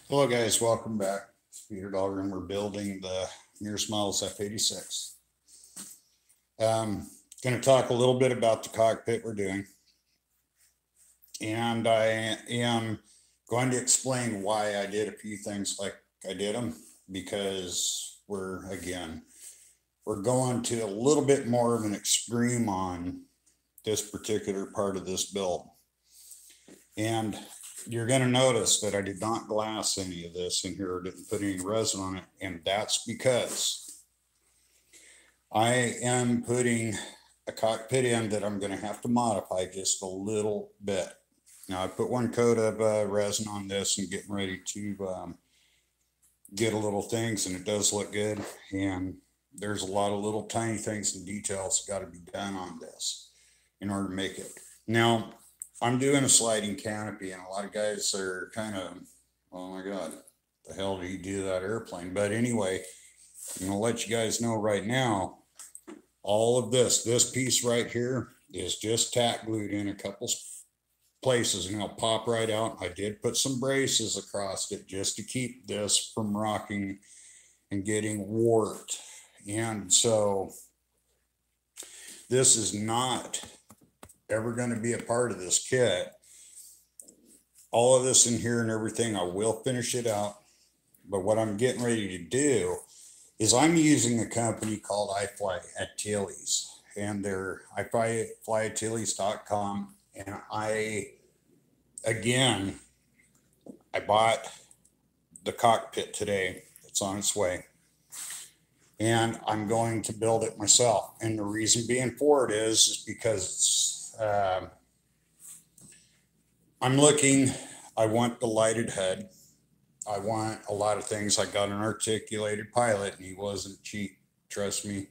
Hello guys, welcome back. It's Peter Dahlgren, and we're building the Nearest Models F86. Going to talk a little bit about the cockpit we're doing, and I am going to explain why I did a few things like I did them, because we're going to a little bit more of an extreme on this particular part of this build. And you're going to notice that I did not glass any of this in here, or didn't put any resin on it. And that's because I am putting a cockpit in that I'm going to have to modify just a little bit. Now I put one coat of resin on this and getting ready to get a little things, and it does look good. And there's a lot of little tiny things and details that got to be done on this in order to make it. Now, I'm doing a sliding canopy, and a lot of guys are kind of, oh my God, the hell do you do that airplane? But anyway, I'm gonna let you guys know right now, all of this piece right here is just tack glued in a couple places, and it'll pop right out. I did put some braces across it just to keep this from rocking and getting warped. And so this is not ever going to be a part of this kit. All of this in here and everything, I will finish it out. But what I'm getting ready to do is I'm using a company called iFlyAtilies, and they're iFlyAtilies.com. And I bought the cockpit today. It's on its way, and I'm going to build it myself. And the reason being for it is because I want the lighted HUD. I want a lot of things. I got an articulated pilot, and he wasn't cheap. Trust me,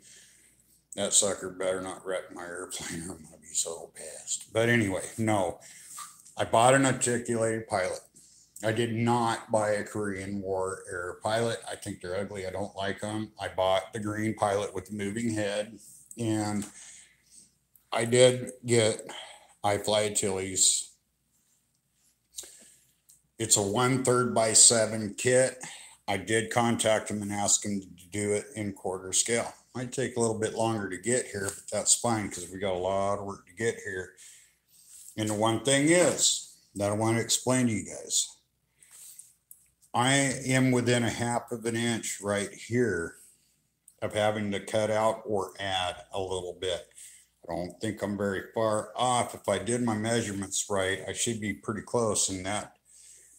that sucker better not wreck my airplane, or I'm going to be so pissed. But anyway, no, I bought an articulated pilot. I did not buy a Korean War era pilot. I think they're ugly. I don't like them. I bought the green pilot with the moving head, and I did get iFlyAtilies. It's a 1/3 by 7 kit. I did contact them and ask them to do it in quarter scale. Might take a little bit longer to get here, but that's fine because we got a lot of work to get here. And the one thing is that I want to explain to you guys, I am within a 1/2 of an inch right here of having to cut out or add a little bit. I don't think I'm very far off. If I did my measurements right, I should be pretty close. And that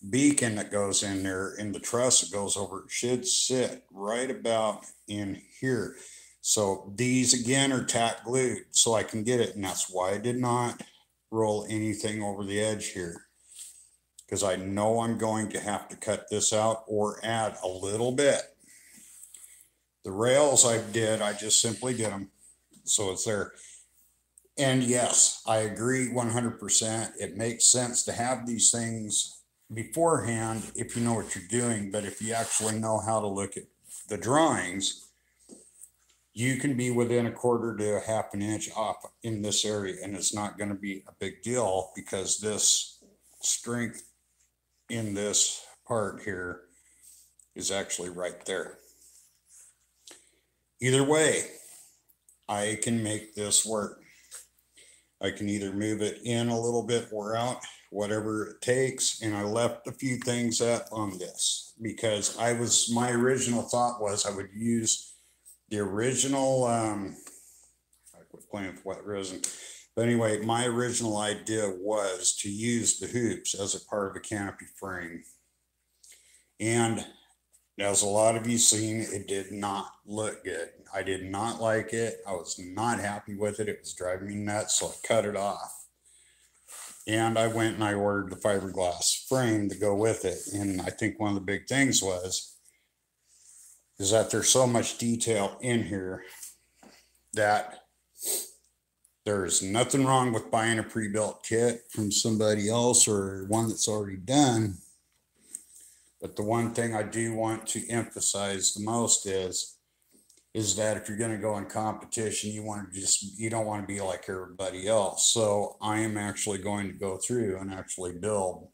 beacon that goes in there and the truss that goes over it should sit right about in here. So these again are tack glued so I can get it. And that's why I did not roll anything over the edge here, because I know I'm going to have to cut this out or add a little bit. The rails I just simply did them. So it's there. And yes, I agree 100%. It makes sense to have these things beforehand if you know what you're doing. But if you actually know how to look at the drawings, you can be within 1/4 to 1/2 an inch off in this area, and it's not going to be a big deal because this strength in this part here is actually right there. Either way, I can make this work. I can either move it in a little bit or out, whatever it takes. And I left a few things up on this because my original thought was I would use the original, I quit playing with wet resin. But anyway, my original idea was to use the hoops as a part of the canopy frame. And as a lot of you seen, it did not look good. I did not like it. I was not happy with it. It was driving me nuts, so I cut it off. And I went and I ordered the fiberglass frame to go with it. And I think one of the big things is that there's so much detail in here that there's nothing wrong with buying a pre-built kit from somebody else or one that's already done. But the one thing I do want to emphasize the most is that if you're going to go in competition, you don't want to be like everybody else. So I am actually going to go through and actually build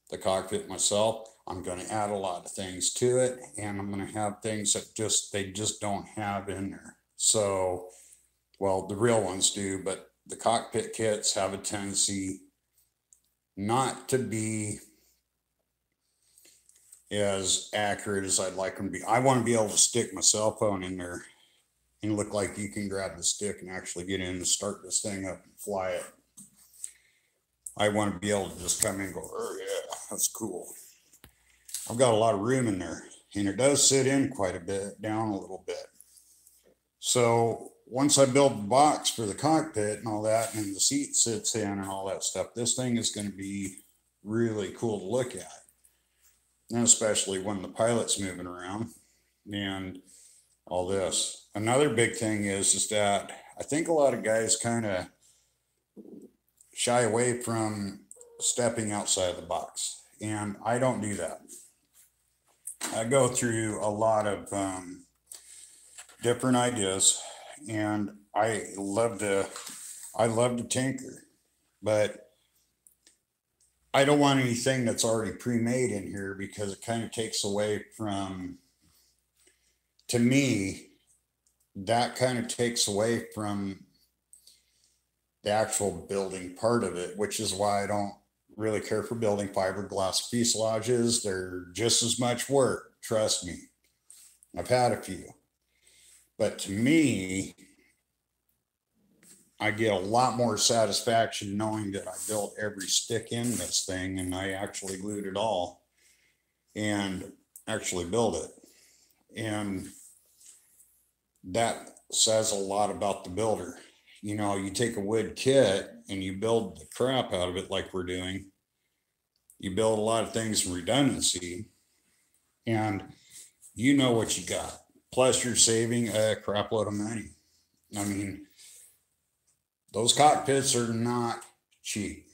the cockpit myself. I'm going to add a lot of things to it, and I'm going to have things that they just don't have in there. So, well, the real ones do, but the cockpit kits have a tendency not to be as accurate as I'd like them to be. I want to be able to stick my cell phone in there and look like you can grab the stick and actually get in and start this thing up and fly it. I want to be able to just come in and go, oh yeah, that's cool. I've got a lot of room in there, and it does sit in quite a bit, down a little bit. So once I build the box for the cockpit and all that, and the seat sits in and all that stuff, this thing is going to be really cool to look at. And especially when the pilot's moving around and all this. Another big thing is that I think a lot of guys kind of shy away from stepping outside of the box. And I don't do that. I go through a lot of different ideas, and I love to tinker, but I don't want anything that's already pre-made in here, because it kind of takes away from, to me, that kind of takes away from the actual building part of it, which is why I don't really care for building fiberglass fuselages. They're just as much work, trust me. I've had a few. But to me, I get a lot more satisfaction knowing that I built every stick in this thing, and I actually glued it all and actually built it. And that says a lot about the builder. You know, you take a wood kit and you build the crap out of it like we're doing. You build a lot of things in redundancy, and you know what you got. Plus, you're saving a crap load of money. I mean, those cockpits are not cheap.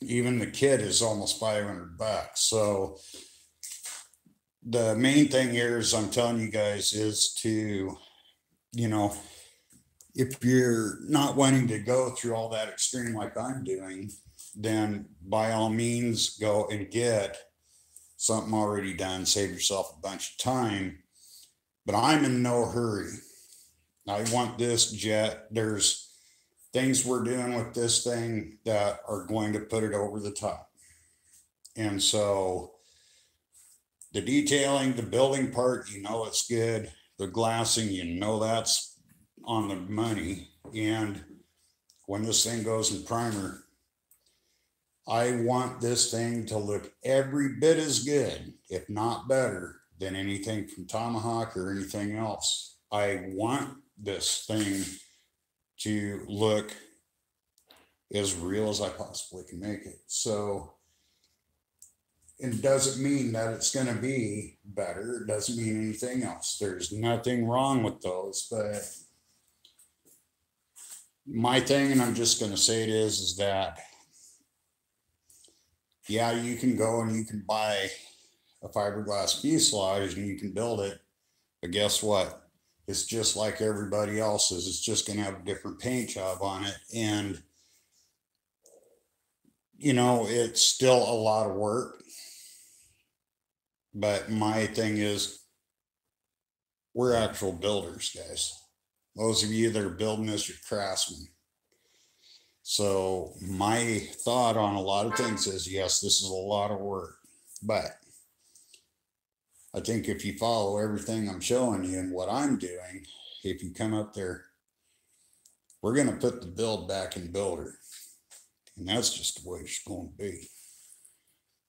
Even the kit is almost $500. So the main thing here is, I'm telling you guys, is to, you know, if you're not wanting to go through all that extreme like I'm doing, then by all means go and get something already done, save yourself a bunch of time. But I'm in no hurry. I want this jet. There's things we're doing with this thing that are going to put it over the top. And so the detailing, the building part, you know it's good. The glassing, you know that's on the money. And when this thing goes in primer, I want this thing to look every bit as good, if not better, than anything from Tomahawk or anything else. I want this thing to look as real as I possibly can make it. So it doesn't mean that it's going to be better. It doesn't mean anything else. There's nothing wrong with those, but my thing, and I'm just going to say it is that, yeah, you can go and you can buy a fiberglass fuselage and you can build it, but guess what? It's just like everybody else's. It's just going to have a different paint job on it. And, you know, it's still a lot of work. But my thing is, we're actual builders, guys. Those of you that are building this, you're craftsmen. So my thought on a lot of things is, yes, this is a lot of work, but I think if you follow everything I'm showing you and what I'm doing, if you come up there, we're going to put the build back in builder. And that's just the way it's going to be.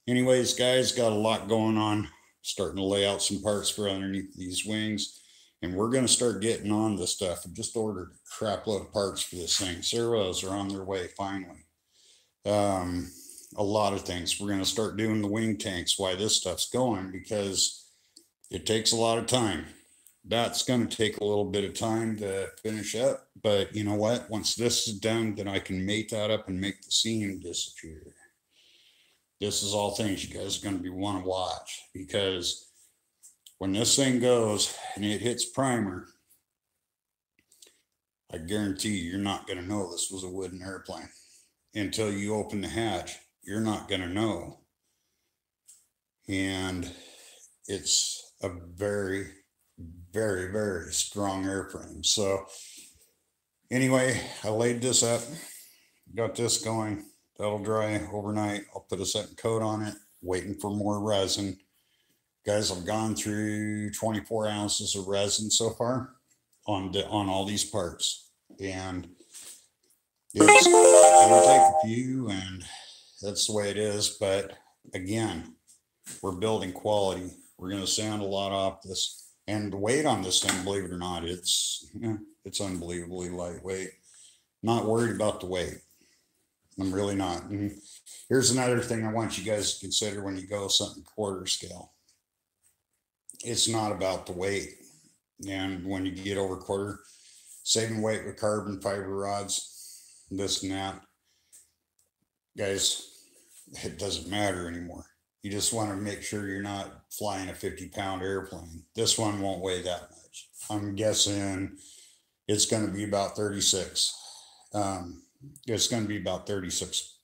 Anyways, guys, got a lot going on. Starting to lay out some parts for underneath these wings. And we're going to start getting on this stuff. I just ordered a crap load of parts for this thing. Servos are on their way finally. A lot of things. We're going to start doing the wing tanks while this stuff's going, because it takes a lot of time. That's going to take a little bit of time to finish up. But you know what? Once this is done, then I can mate that up and make the seam disappear. This is all things you guys are going to be want to watch, because when this thing goes and it hits primer, I guarantee you're not going to know this was a wooden airplane until you open the hatch. You're not going to know. and it's a very, very, very strong airframe. So anyway, I laid this up, got this going. That'll dry overnight. I'll put a second coat on it, waiting for more resin. Guys, I've gone through 24 ounces of resin so far on all these parts, and it's going to take a few, and that's the way it is. But again, we're building quality. We're going to sound a lot off this, and the weight on this thing, believe it or not, it's unbelievably lightweight. Not worried about the weight. I'm really not. And here's another thing I want you guys to consider when you go something quarter scale. It's not about the weight. And when you get over quarter, saving weight with carbon fiber rods, this and that, guys, it doesn't matter anymore. You just want to make sure you're not flying a 50-pound airplane. This one won't weigh that much. I'm guessing it's going to be about 36. It's going to be about 36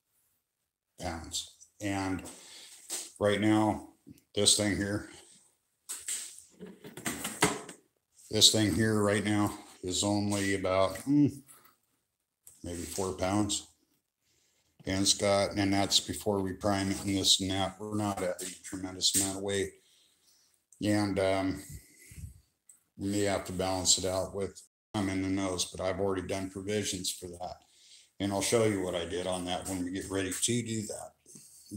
pounds. And right now, this thing here right now is only about maybe 4 pounds. And it's got, and that's before we prime it and this and that. We're not at a tremendous amount of weight. And we may have to balance it out with I'm in the nose, but I've already done provisions for that. And I'll show you what I did on that when we get ready to do that.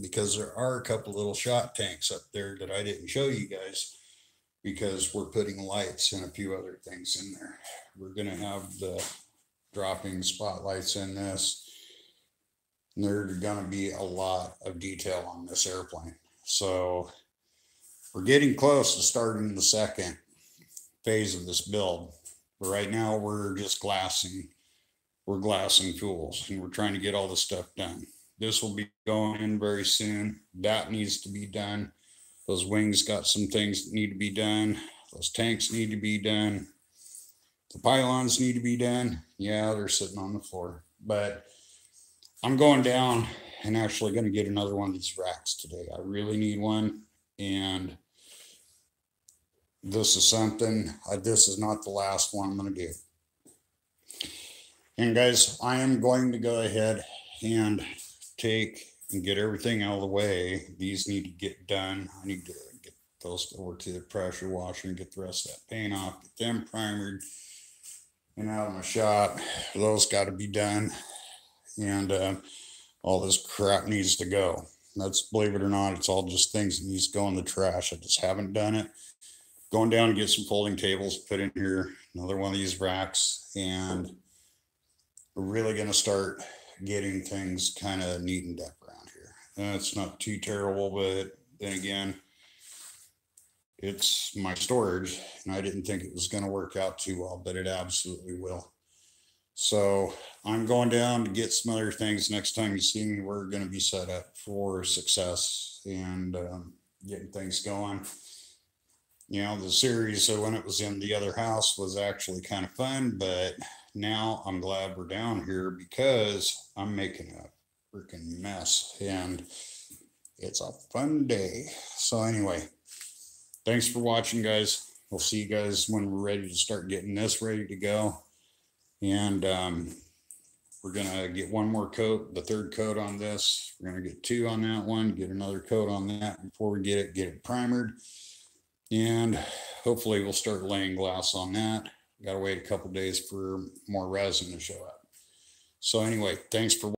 Because there are a couple little shot tanks up there that I didn't show you guys, because we're putting lights and a few other things in there. We're going to have the dropping spotlights in this. And there's going to be a lot of detail on this airplane. So we're getting close to starting the second phase of this build. But right now we're just glassing. We're glassing tools, and we're trying to get all this stuff done. This will be going in very soon. That needs to be done. Those wings got some things that need to be done. Those tanks need to be done. The pylons need to be done. Yeah, they're sitting on the floor. But I'm going down and actually going to get another one of these racks today. I really need one. And this is something, this is not the last one I'm going to do. And guys, I am going to go ahead and take and get everything out of the way. These need to get done. I need to get those over to the pressure washer and get the rest of that paint off, get them primered and out of my shop. Those got to be done. And all this crap needs to go. That's, believe it or not, it's all just things that needs to go in the trash. I just haven't done it. Going down and get some folding tables, put in here, another one of these racks, and we're really going to start getting things kind of neatened up around here. It's not too terrible, but then again, it's my storage, and I didn't think it was going to work out too well, but it absolutely will. So I'm going down to get some other things. Next time you see me, we're going to be set up for success and getting things going. You know, the series when it was in the other house was actually kind of fun, but now I'm glad we're down here because I'm making a freaking mess, and it's a fun day. So anyway, thanks for watching, guys. We'll see you guys when we're ready to start getting this ready to go. And we're going to get one more coat, the third coat on this. We're going to get 2 on that one, get another coat on that before we get it primered. And hopefully we'll start laying glass on that. Got to wait a couple days for more resin to show up. So anyway, thanks for watching.